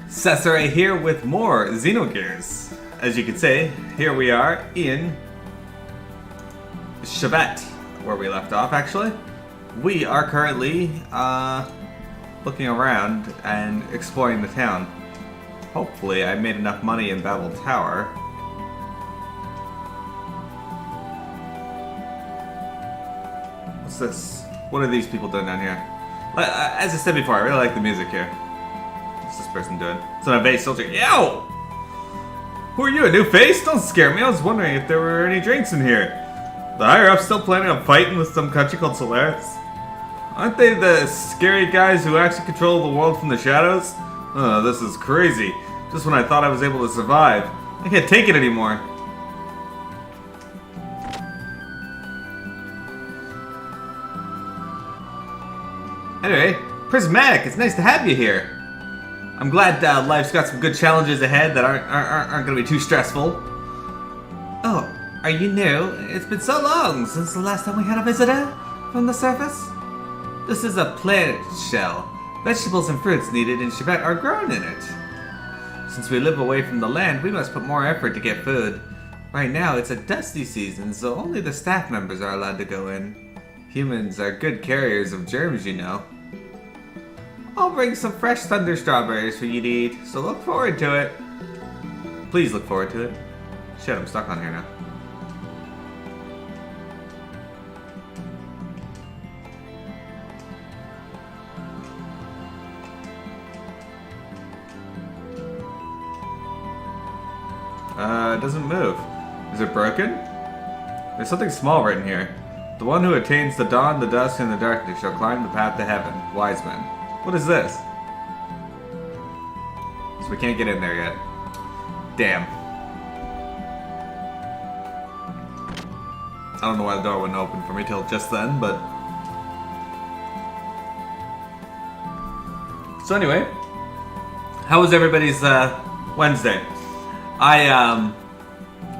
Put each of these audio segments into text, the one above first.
Cesare here with more Xenogears. As you can see, here we are in Shevat, where we left off actually. We are currently looking around and exploring the town. Hopefully I made enough money in Babel Tower. What's this? What are these people doing down here? As I said before, I really like the music here. What's this person doing? It's an evade soldier. Yo! Who are you, a new face? Don't scare me. I was wondering if there were any drinks in here. The higher-ups still planning on fighting with some country called Solaris? Aren't they the scary guys who actually control the world from the shadows? Oh, this is crazy. Just when I thought I was able to survive. I can't take it anymore. Anyway, Prismatic, it's nice to have you here. I'm glad life's got some good challenges ahead that aren't going to be too stressful. Oh, are you new? It's been so long since the last time we had a visitor from the surface. This is a planet shell. Vegetables and fruits needed in Shevat are grown in it. Since we live away from the land, we must put more effort to get food. Right now, it's a dusty season, so only the staff members are allowed to go in. Humans are good carriers of germs, you know. I'll bring some fresh thunder strawberries for you to eat, so look forward to it. Please look forward to it. Shit, I'm stuck on here now. It doesn't move. Is it broken? There's something small written here. The one who attains the dawn, the dusk, and the darkness shall climb the path to heaven. Wise men. What is this? So we can't get in there yet. Damn. I don't know why the door wouldn't open for me till just then, but... So anyway, how was everybody's Wednesday? I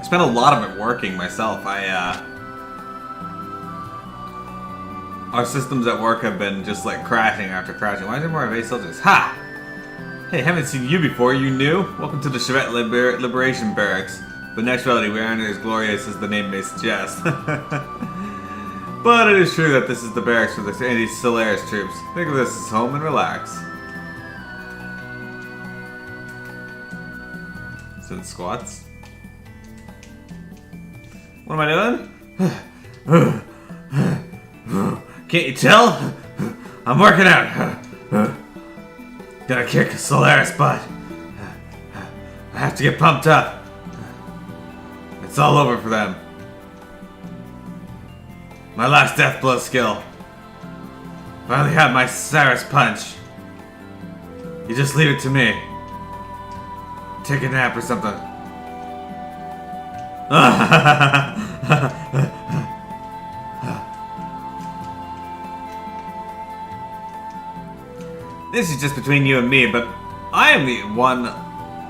spent a lot of it working myself. Our systems at work have been just like crashing after crashing. Why is there more evade soldiers? Ha! Hey, haven't seen you before. You new? Welcome to the Shevat Liberation Barracks. But in actuality, we aren't as glorious as the name may suggest. But it is true that this is the barracks for the anti-Solaris troops. Think of this as home and relax. Sit squats. What am I doing? Can't you tell? I'm working out. Gotta kick a Solaris butt. I have to get pumped up. It's all over for them. My last death blow skill. Finally have my Cyrus punch. You just leave it to me. Take a nap or something. This is just between you and me, but I am the one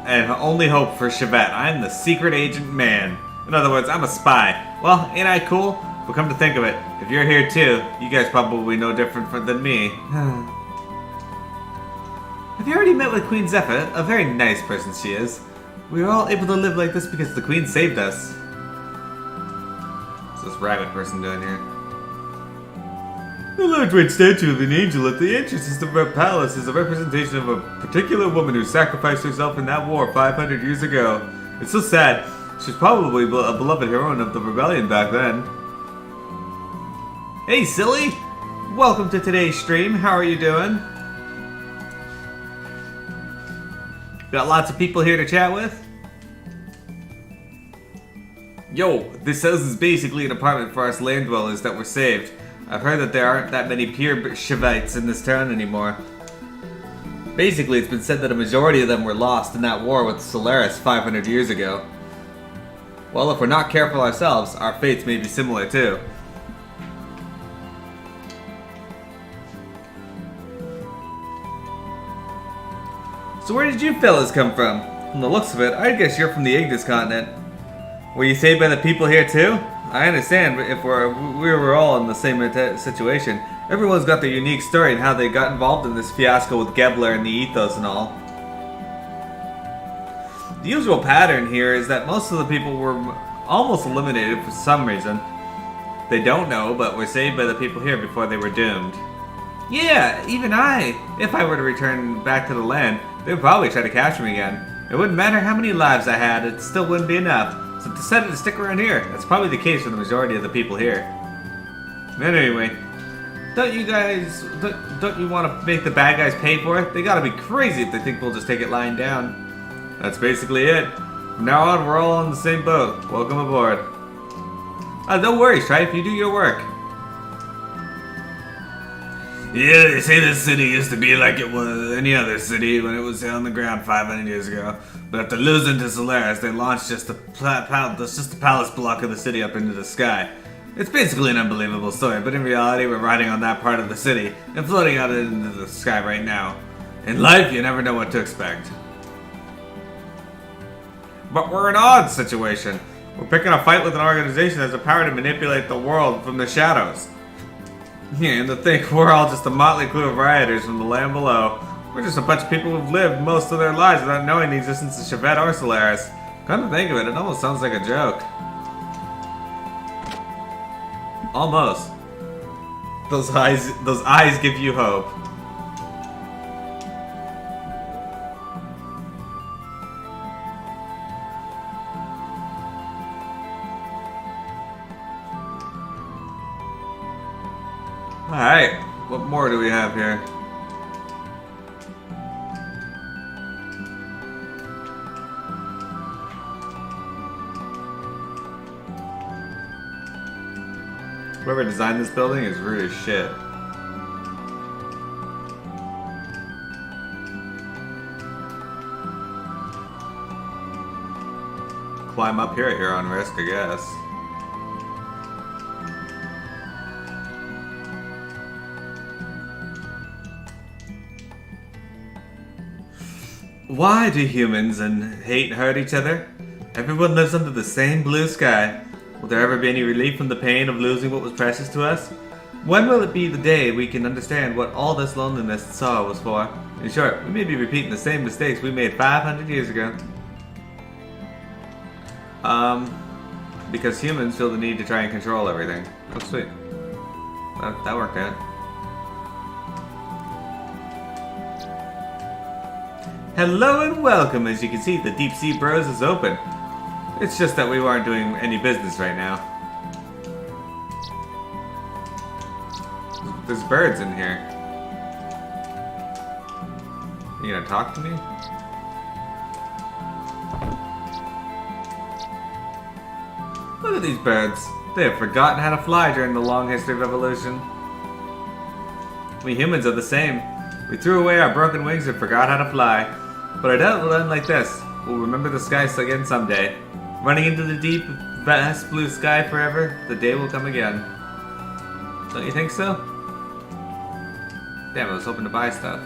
and only hope for Shevat. I am the secret agent man. In other words, I'm a spy. Well, ain't I cool? But come to think of it, if you're here too, you guys probably no different than me. Have you already met with Queen Zephyr? A very nice person she is. We were all able to live like this because the Queen saved us. What's this rabbit person doing here? The large white statue of an angel at the entrance of our palace is a representation of a particular woman who sacrificed herself in that war 500 years ago. It's so sad. She's probably a beloved heroine of the rebellion back then. Hey, silly! Welcome to today's stream. How are you doing? Got lots of people here to chat with? Yo, this house is basically an apartment for us land dwellers that were saved. I've heard that there aren't that many pure Shevites in this town anymore. Basically, it's been said that a majority of them were lost in that war with Solaris 500 years ago. Well, if we're not careful ourselves, our fates may be similar too. So where did you fellas come from? From the looks of it, I guess you're from the Ignis continent. Were you saved by the people here too? I understand if we were all in the same situation. Everyone's got their unique story and how they got involved in this fiasco with Gebler and the Ethos and all. The usual pattern here is that most of the people were almost eliminated for some reason. They don't know, but were saved by the people here before they were doomed. Yeah, even if I were to return back to the land, they would probably try to capture me again. It wouldn't matter how many lives I had, it still wouldn't be enough. So I decided to stick around here. That's probably the case for the majority of the people here. But anyway, don't you want to make the bad guys pay for it? They gotta be crazy if they think we'll just take it lying down. That's basically it. From now on, we're all on the same boat. Welcome aboard. Don't worry, Stripe, you do your work. Yeah, they say this city used to be like it was any other city when it was on the ground 500 years ago. But after losing to Solaris, they launched just the palace block of the city up into the sky. It's basically an unbelievable story, but in reality, we're riding on that part of the city and floating out into the sky right now. In life, you never know what to expect. But we're in an odd situation. We're picking a fight with an organization that has the power to manipulate the world from the shadows. Yeah, and to think we're all just a motley crew of rioters from the land below. We're just a bunch of people who've lived most of their lives without knowing the existence of Shevat or Solaris. Come to think of it, it almost sounds like a joke. Almost. Those eyes give you hope. Alright, what more do we have here? Whoever designed this building is rude as shit. Climb up here at your own risk, I guess. Why do humans hate and hurt each other? Everyone lives under the same blue sky. Will there ever be any relief from the pain of losing what was precious to us? When will it be the day we can understand what all this loneliness and sorrow was for? In short, we may be repeating the same mistakes we made 500 years ago. Because humans feel the need to try and control everything. Oh, sweet. That worked out. Hello and welcome. As you can see, the Deep Sea Bros is open. It's just that we weren't doing any business right now. There's birds in here. You gonna talk to me? Look at these birds. They have forgotten how to fly during the long history of evolution. We humans are the same. We threw away our broken wings and forgot how to fly. But I doubt it'll end like this. We'll remember the skies again someday. Running into the deep, vast blue sky forever, the day will come again. Don't you think so? Damn, I was hoping to buy stuff.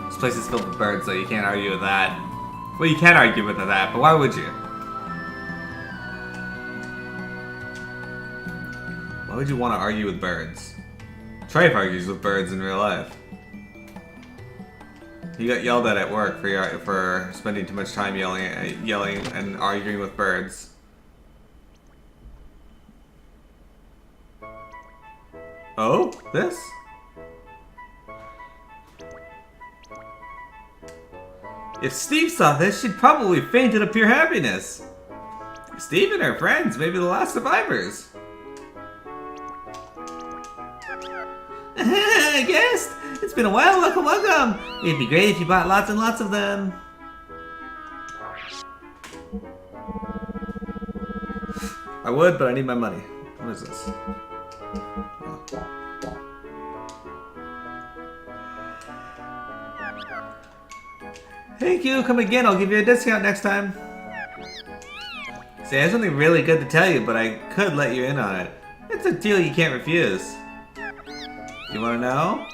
This place is filled with birds, so you can't argue with that. Well, you can argue with that, but why would you? Why would you want to argue with birds? Trife argues with birds in real life. He got yelled at work for spending too much time yelling and arguing with birds. Oh, this? If Steve saw this, she'd probably faint out of pure happiness. Steve and her friends may be the last survivors. Guest! It's been a while, welcome! It'd be great if you bought lots and lots of them. I would, but I need my money. What is this? Thank you, come again, I'll give you a discount next time. See, I have something really good to tell you, but I could let you in on it. It's a deal you can't refuse. You wanna know?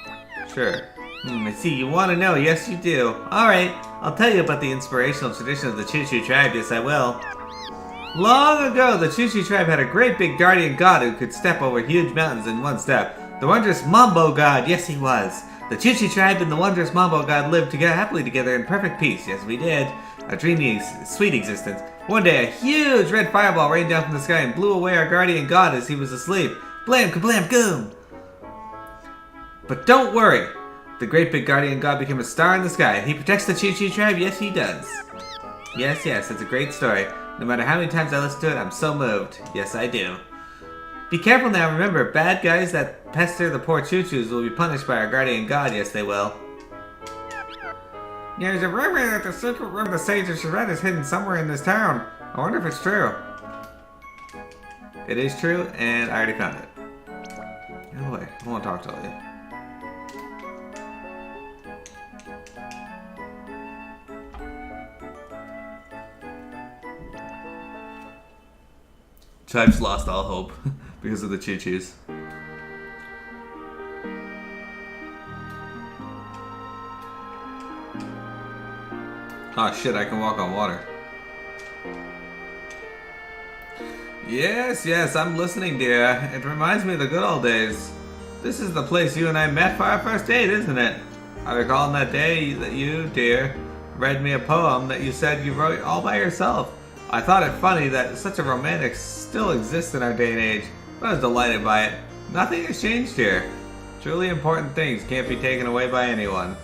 Sure. I see, you wanna know, yes you do. Alright, I'll tell you about the inspirational tradition of the Choo Choo tribe, yes I will. Long ago, the Choo Choo tribe had a great big guardian god who could step over huge mountains in one step. The wondrous Mambo god, yes he was. The Chi-Chi tribe and the wondrous Mambo god lived together happily together in perfect peace. Yes, we did. A dreamy, sweet existence. One day, a huge red fireball rained down from the sky and blew away our guardian god as he was asleep. Blam, kablam, goom! But don't worry. The great big guardian god became a star in the sky. He protects the Chi-Chi tribe. Yes, he does. Yes, it's a great story. No matter how many times I listen to it, I'm so moved. Yes, I do. Be careful now, remember, bad guys that pester the poor choo-choos will be punished by our guardian god. Yes, they will. There's a rumor that the secret room of the Sage of Shevat is hidden somewhere in this town. I wonder if it's true. It is true, and I already found it. Get out of the way. I want to talk to all you. Tribe's lost all hope because of the Chi-Chis. Oh shit, I can walk on water. Yes, I'm listening, dear. It reminds me of the good old days. This is the place you and I met for our first date, isn't it? I recall on that day that you, dear, read me a poem that you said you wrote all by yourself. I thought it funny that such a romantic still exists in our day and age, but I was delighted by it. Nothing has changed here. Truly important things can't be taken away by anyone.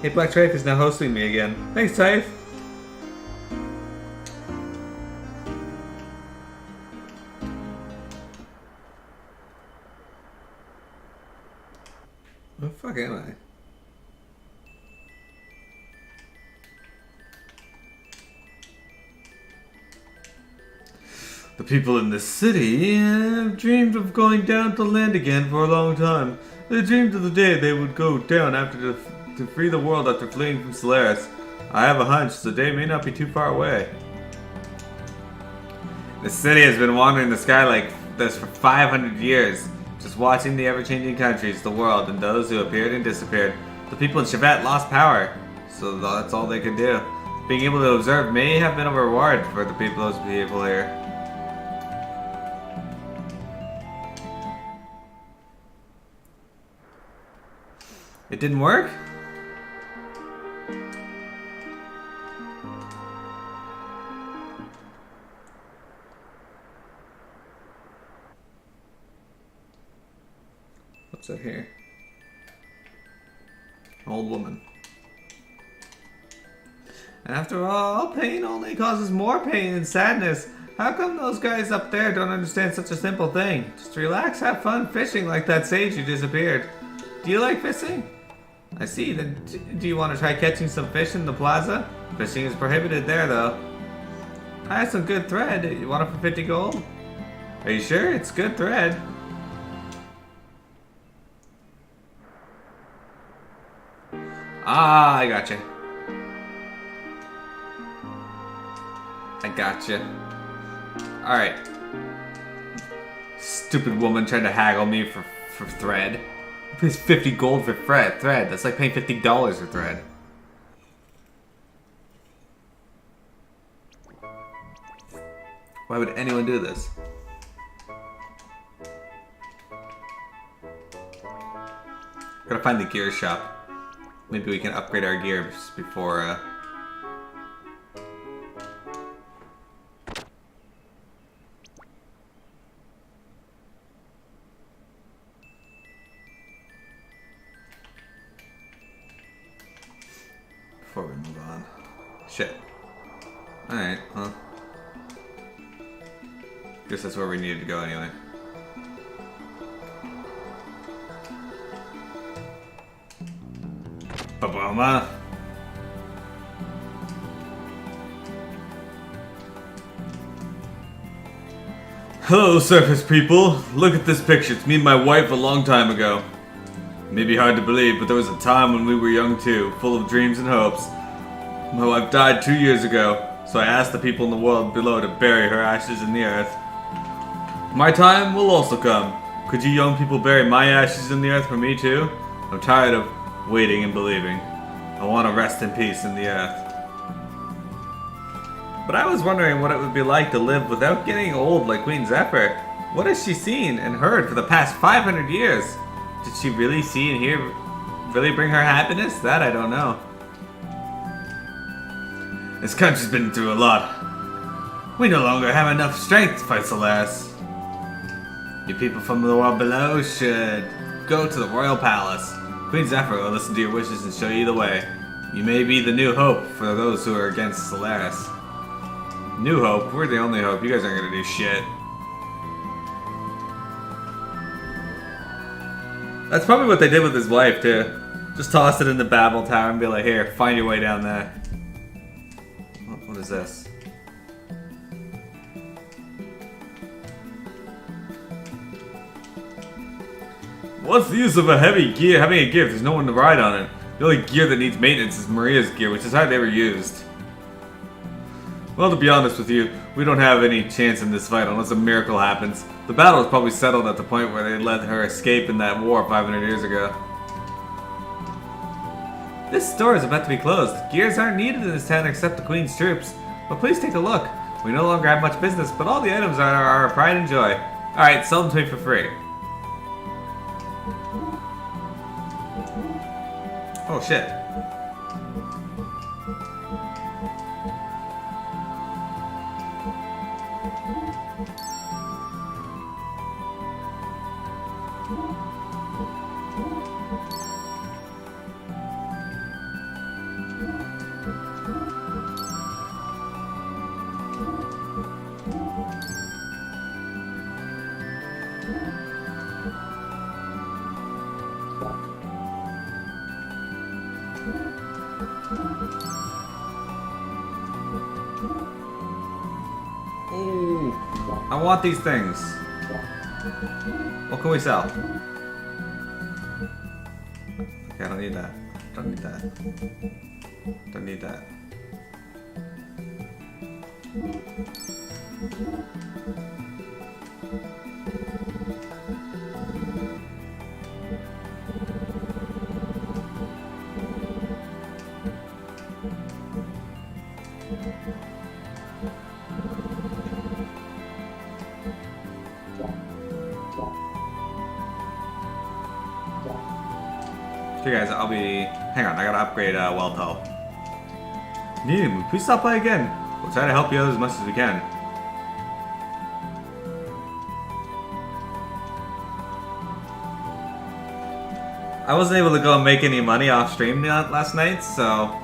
Hey, Black Trafe is now hosting me again. Thanks, Trafe. Where the fuck am I? The people in the city have dreamed of going down to land again for a long time. They dreamed of the day they would go down to free the world after fleeing from Solaris. I have a hunch the day may not be too far away. The city has been wandering the sky like this for 500 years, just watching the ever-changing countries, the world, and those who appeared and disappeared. The people in Shevat lost power, so that's all they could do. Being able to observe may have been a reward for those people here. It didn't work? What's that here? Old woman. After all, pain only causes more pain and sadness. How come those guys up there don't understand such a simple thing? Just relax, have fun fishing like that sage who disappeared. Do you like fishing? I see. Then do you want to try catching some fish in the plaza? Fishing is prohibited there, though. I have some good thread. You want it for 50 gold? Are you sure? It's good thread. Ah, I gotcha. I gotcha. Alright. Stupid woman trying to haggle me for thread. Pays 50 gold for thread. That's like paying $50 for thread. Why would anyone do this? Gotta find the gear shop. Maybe we can upgrade our gears before, before we move on. Shit. Alright, well. Guess that's where we needed to go anyway. Ba-ba-ma. Hello, surface people. Look at this picture. It's me and my wife a long time ago. It may be hard to believe, but there was a time when we were young too, full of dreams and hopes. My wife died 2 years ago, so I asked the people in the world below to bury her ashes in the earth. My time will also come. Could you young people bury my ashes in the earth for me too? I'm tired of waiting and believing. I want to rest in peace in the earth. But I was wondering what it would be like to live without getting old like Queen Zephyr. What has she seen and heard for the past 500 years? Did she really see and hear really bring her happiness? That I don't know. This country's been through a lot. We no longer have enough strength to fight Solaris. You people from the world below should go to the royal palace. Queen Zephyr will listen to your wishes and show you the way. You may be the new hope for those who are against Solaris. New hope? We're the only hope. You guys aren't gonna do shit. That's probably what they did with his wife, too. Just toss it in the Babel Tower and be like, here, find your way down there. What is this? What's the use of a heavy gear having a gear if there's no one to ride on it? The only gear that needs maintenance is Maria's gear, which is hardly ever used. Well, to be honest with you, we don't have any chance in this fight unless a miracle happens. The battle is probably settled at the point where they let her escape in that war 500 years ago. This store is about to be closed. Gears aren't needed in this town except the Queen's troops. But please take a look. We no longer have much business, but all the items are our pride and joy. Alright, sell them to me for free. Oh shit. Ooh, I want these things. What can we sell? Okay, I don't need that. Don't need that. Don't need that. Okay guys, I'll be... Hang on, I gotta upgrade Welto. Neem, please stop by again. We'll try to help you out as much as we can. I wasn't able to go and make any money off stream last night, so...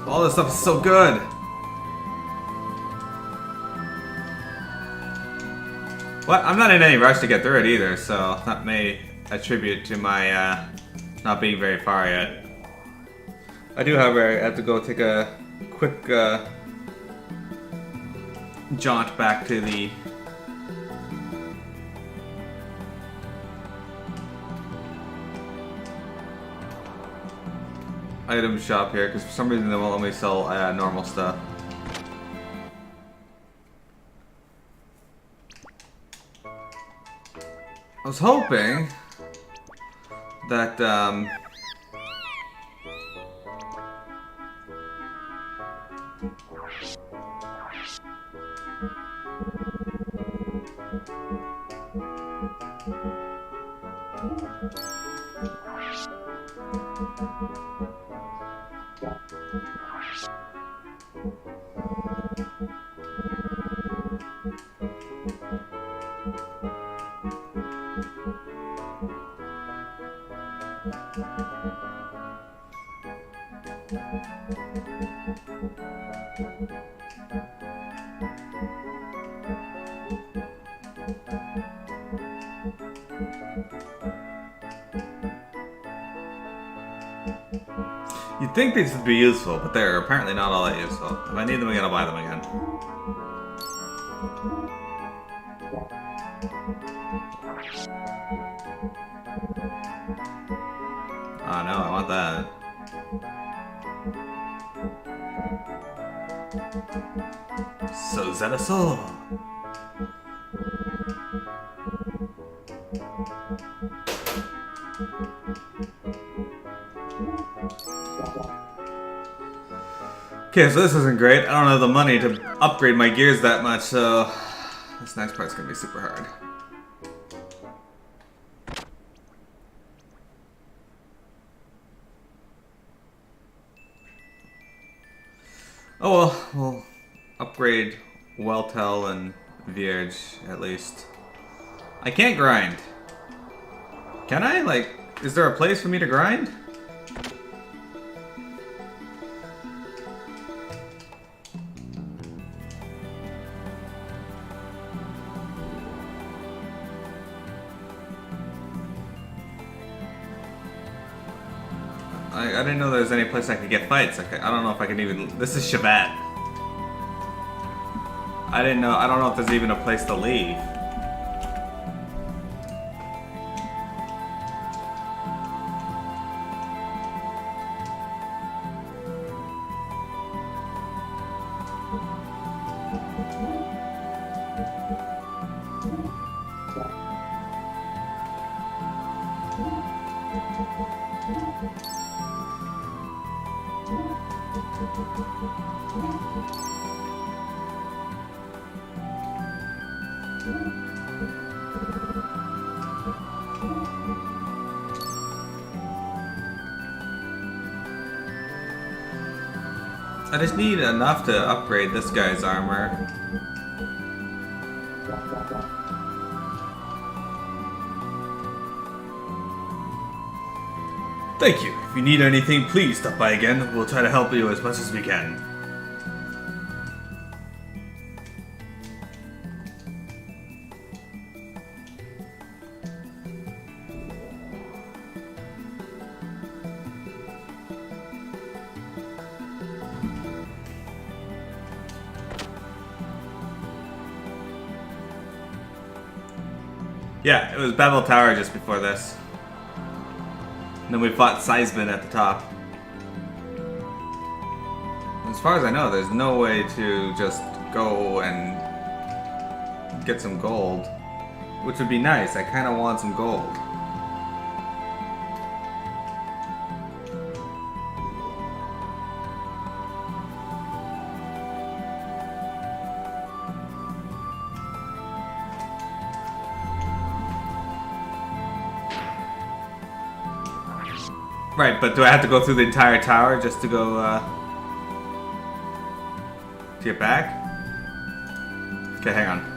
All this stuff is so good. Well, I'm not in any rush to get through it either, so that may attribute to my not being very far yet. I do, however, have to go take a quick jaunt back to the item shop here, because for some reason they won't let me sell normal stuff. I was hoping that you'd think these would be useful, but they're apparently not all that useful. If I need them again, I'll buy them again. Oh no, I want that. So Zetaso. Okay, so this isn't great. I don't have the money to upgrade my gears that much, so this next part's gonna be super hard. Oh well, we'll upgrade Weltel and Vierge at least. I can't grind. Can I? Like, is there a place for me to grind? I didn't know there was any place I could get fights. I don't know if I can even... This is Shevat. I don't know if there's even a place to leave. I just need enough to upgrade this guy's armor. Thank you. If you need anything, please stop by again. We'll try to help you as much as we can. Yeah, it was Babel Tower just before this. And then we fought Seisman at the top. As far as I know, there's no way to just go and get some gold. Which would be nice. I kind of want some gold. Right, but do I have to go through the entire tower just to go, to get back? Okay, hang on.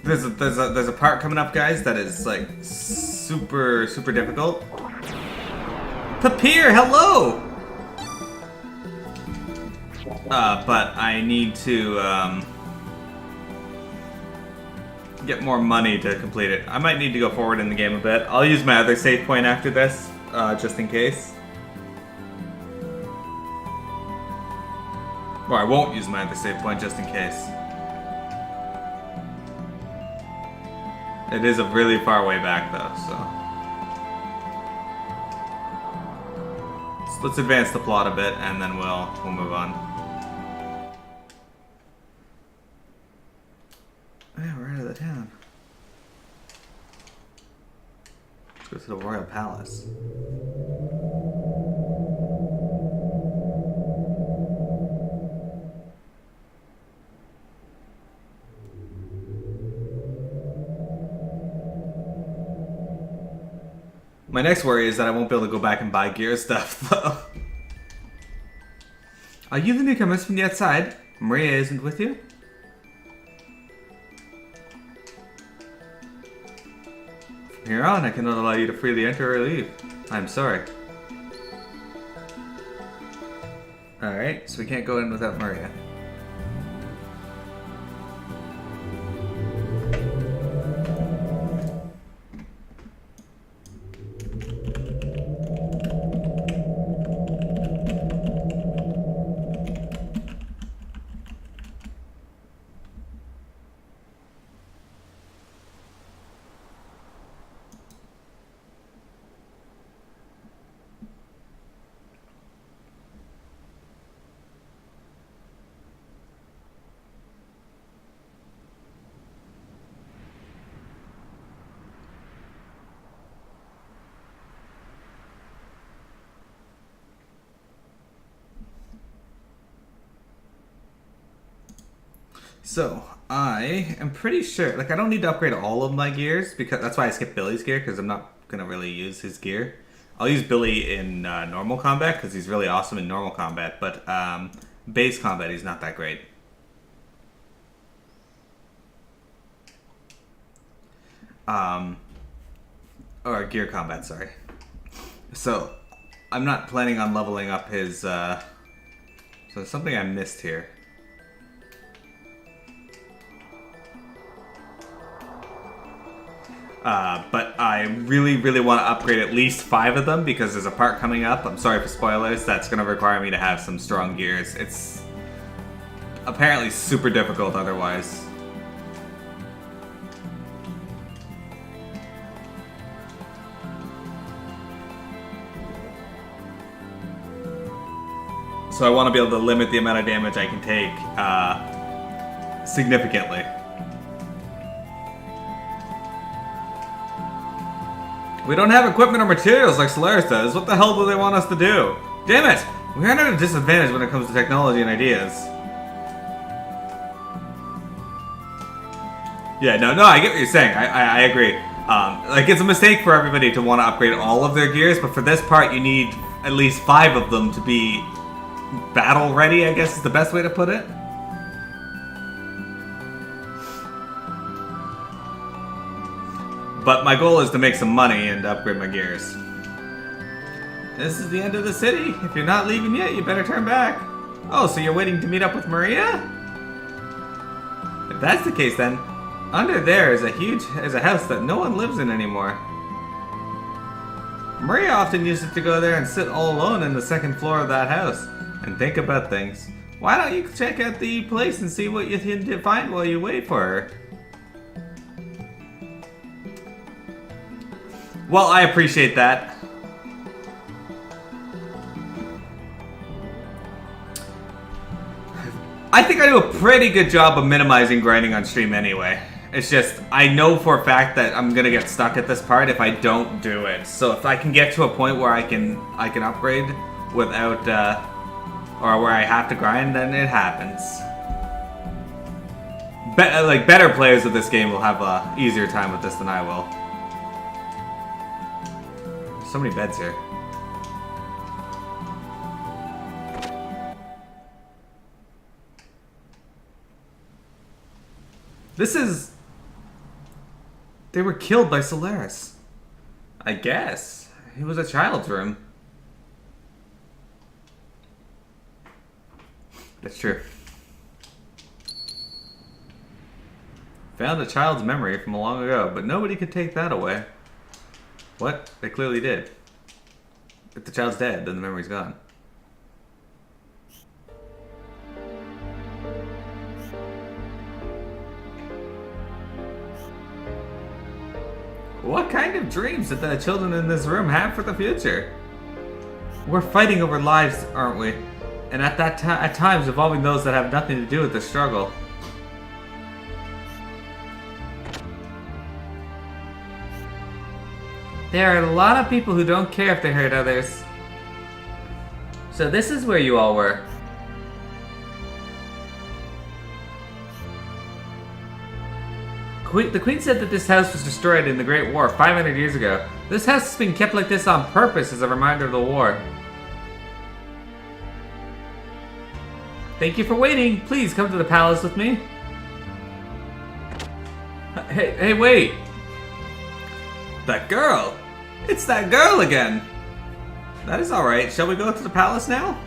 There's a part coming up, guys, that is like super difficult. Papier, hello. But I need to get more money to complete it. I might need to go forward in the game a bit. I'll use my other save point after this, just in case. Or I won't use my other save point just in case. It is a really far way back, though, so... Let's advance the plot a bit, and then we'll move on. Yeah, we're out of the town. Let's go to the Royal Palace. My next worry is that I won't be able to go back and buy gear stuff, though. Are you the newcomers from the outside? Maria isn't with you? From here on, I cannot allow you to freely enter or leave. I'm sorry. Alright, so we can't go in without Maria. So, I am pretty sure, like, I don't need to upgrade all of my gears, because that's why I skipped Billy's gear, because I'm not going to really use his gear. I'll use Billy in normal combat, because he's really awesome in normal combat, but base combat, he's not that great. Or gear combat, sorry. So, I'm not planning on leveling up his, so there's something I missed here. But I really, really want to upgrade at least 5 of them because there's a part coming up, I'm sorry for spoilers, that's going to require me to have some strong gears. It's apparently super difficult otherwise. So I want to be able to limit the amount of damage I can take significantly. We don't have equipment or materials like Solaris does. What the hell do they want us to do? Damn it! We're at a disadvantage when it comes to technology and ideas. Yeah, no, I get what you're saying. I agree. Like, it's a mistake for everybody to want to upgrade all of their gears, but for this part, you need at least 5 of them to be battle ready, I guess is the best way to put it. But my goal is to make some money and upgrade my gears. This is the end of the city. If you're not leaving yet, you better turn back. Oh, so you're waiting to meet up with Maria? If that's the case, then under there is a house that no one lives in anymore. Maria often used it to go there and sit all alone in the second floor of that house and think about things. Why don't you check out the place and see what you can find while you wait for her? Well, I appreciate that. I think I do a pretty good job of minimizing grinding on stream anyway. It's just, I know for a fact that I'm gonna get stuck at this part if I don't do it. So if I can get to a point where I can upgrade without, or where I have to grind, then it happens. Like, better players of this game will have a easier time with this than I will. So many beds here. This is... They were killed by Solaris. I guess. It was a child's room. That's true. Found a child's memory from long ago, but nobody could take that away. What? They clearly did. If the child's dead, then the memory's gone. What kind of dreams did the children in this room have for the future? We're fighting over lives, aren't we? And at times involving those that have nothing to do with the struggle. There are a lot of people who don't care if they hurt others. So this is where you all were. The Queen said that this house was destroyed in the Great War 500 years ago. This house has been kept like this on purpose as a reminder of the war. Thank you for waiting. Please come to the palace with me. Hey, wait. That girl. It's that girl again. That is alright. Shall we go to the palace now?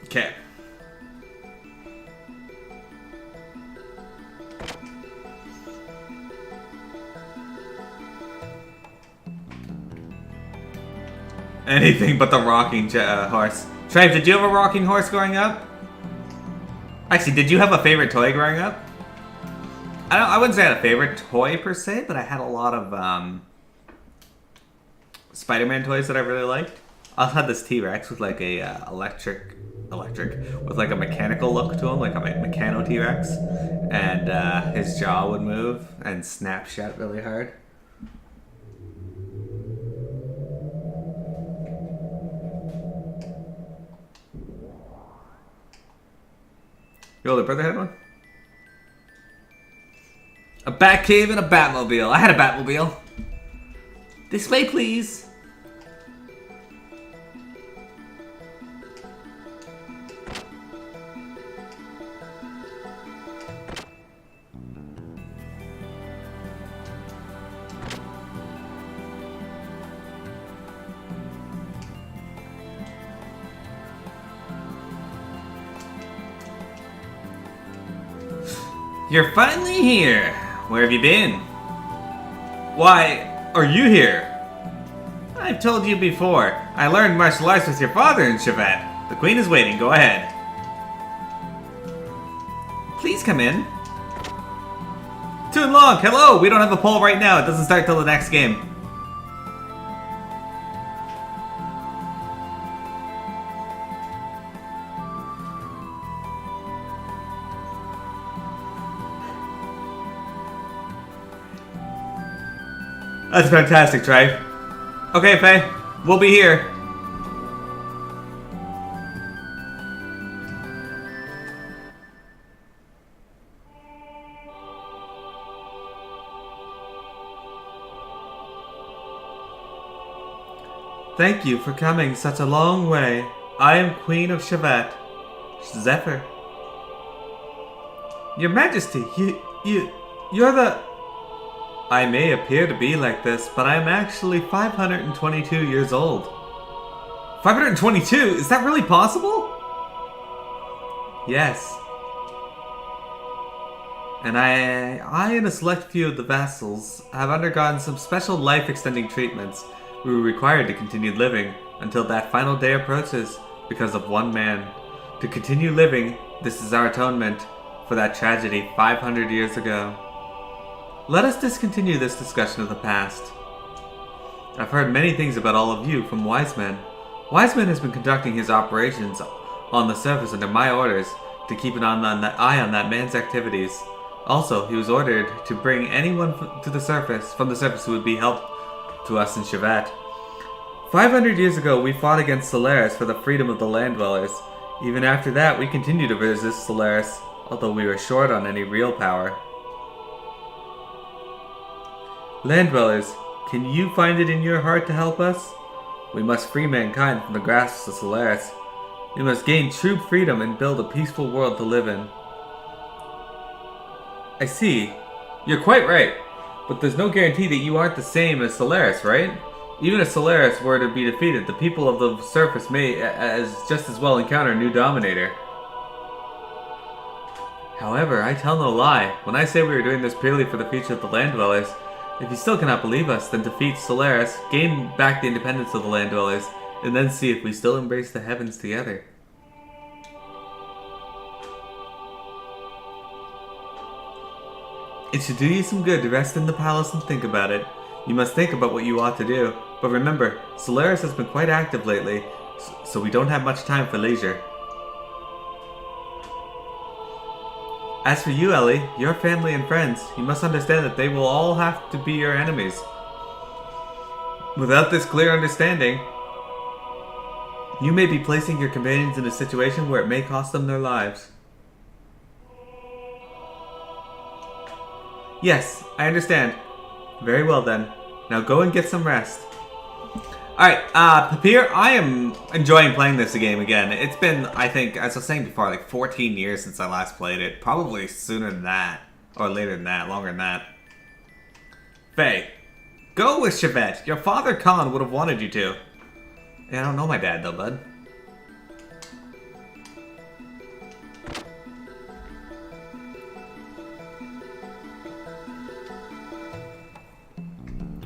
Okay. Anything but the rocking horse. Tribe, did you have a rocking horse growing up? Actually, did you have a favorite toy growing up? I wouldn't say I had a favorite toy per se, but I had a lot of Spider-Man toys that I really liked. I also had this T-Rex with like a electric, with like a mechanical look to him, like a Mechano T-Rex, and his jaw would move and snap shut really hard. Your older brother had one? A Batcave and a Batmobile. I had a Batmobile. This way, please. You're finally here. Where have you been? Why are you here? I've told you before. I learned martial arts with your father in Shevat. The queen is waiting. Go ahead. Please come in. Too long. Hello. We don't have a poll right now. It doesn't start till the next game. That's fantastic, Trey. Okay, Faye. We'll be here. Thank you for coming such a long way. I am Queen of Shevat, Zephyr. Your Majesty, you're the... I may appear to be like this, but I'm actually 522 years old. 522? Is that really possible? Yes. And I and a select few of the vassals have undergone some special life-extending treatments. We were required to continue living until that final day approaches because of one man. To continue living, this is our atonement for that tragedy 500 years ago. Let us discontinue this discussion of the past. I've heard many things about all of you from Wiseman. Wiseman has been conducting his operations on the surface under my orders to keep an eye on that man's activities. Also, he was ordered to bring anyone from the surface who would be help to us in Shevat. 500 years ago, we fought against Solaris for the freedom of the land dwellers. Even after that, we continued to resist Solaris, although we were short on any real power. Land dwellers, can you find it in your heart to help us? We must free mankind from the grasp of Solaris. We must gain true freedom and build a peaceful world to live in. I see. You're quite right. But there's no guarantee that you aren't the same as Solaris, right? Even if Solaris were to be defeated, the people of the surface may just as well encounter a new dominator. However, I tell no lie. When I say we are doing this purely for the future of the land dwellers, if you still cannot believe us, then defeat Solaris, gain back the independence of the land dwellers, and then see if we still embrace the heavens together. It should do you some good to rest in the palace and think about it. You must think about what you ought to do. But remember, Solaris has been quite active lately, so we don't have much time for leisure. As for you, Ellie, your family and friends, you must understand that they will all have to be your enemies. Without this clear understanding, you may be placing your companions in a situation where it may cost them their lives. Yes, I understand. Very well then. Now go and get some rest. Alright, Papir, I am enjoying playing this game again. It's been, I think, as I was saying before, like 14 years since I last played it. Probably sooner than that. Or later than that, longer than that. Faye, go with Shevat. Your father, Khan, would have wanted you to. Yeah, I don't know my dad, though, bud.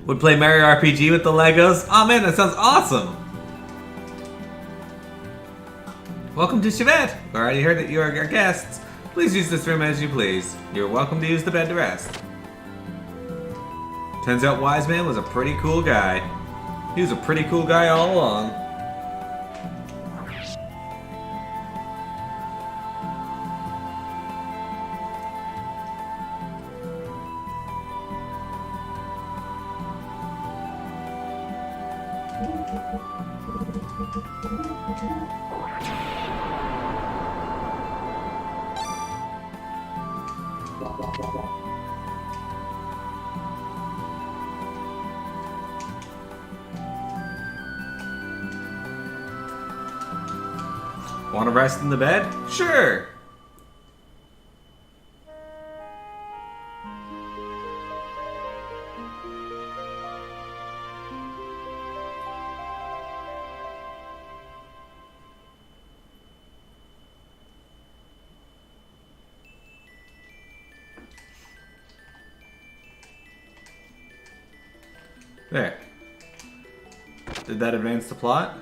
Would play Mario RPG with the Legos? Oh man, that sounds awesome! Welcome to Shevat! We already heard that you are our guests. Please use this room as you please. You're welcome to use the bed to rest. Turns out Wise Man was a pretty cool guy. He was a pretty cool guy all along. Want to rest in the bed? Sure! There. Did that advance the plot?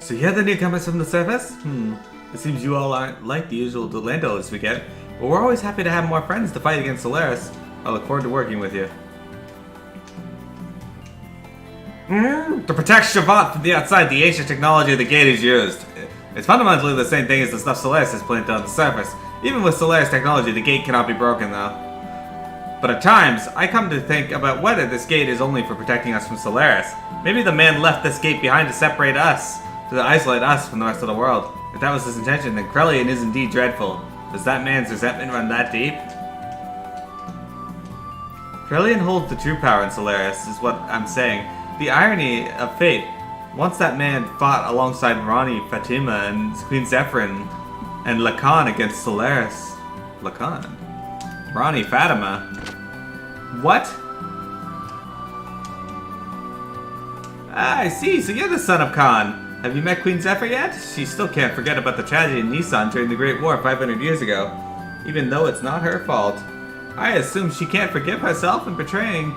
So you're the newcomers from the surface? It seems you all aren't like the usual Delandos we get, but we're always happy to have more friends to fight against Solaris. I look forward to working with you. To protect Shevat from the outside, the ancient technology of the gate is used. It's fundamentally the same thing as the stuff Solaris has planted on the surface. Even with Solaris technology, the gate cannot be broken though. But at times, I come to think about whether this gate is only for protecting us from Solaris. Maybe the man left this gate behind to separate us, to isolate us from the rest of the world. If that was his intention, then Krelian is indeed dreadful. Does that man's resentment run that deep? Krelian holds the true power in Solaris, is what I'm saying. The irony of fate. Once that man fought alongside Rani, Fatima, and Queen Zephyrin, and Lacan against Solaris. Lacan? Rani, Fatima? What? Ah, I see, so you're the son of Khan. Have you met Queen Zephyr yet? She still can't forget about the tragedy in Nissan during the Great War 500 years ago, even though it's not her fault. I assume she can't forgive herself for betraying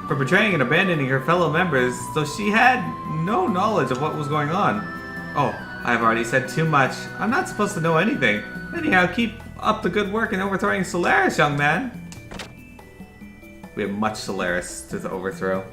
and abandoning her fellow members, so she had no knowledge of what was going on. Oh, I've already said too much. I'm not supposed to know anything. Anyhow, keep up the good work in overthrowing Solaris, young man. We have much Solaris to overthrow.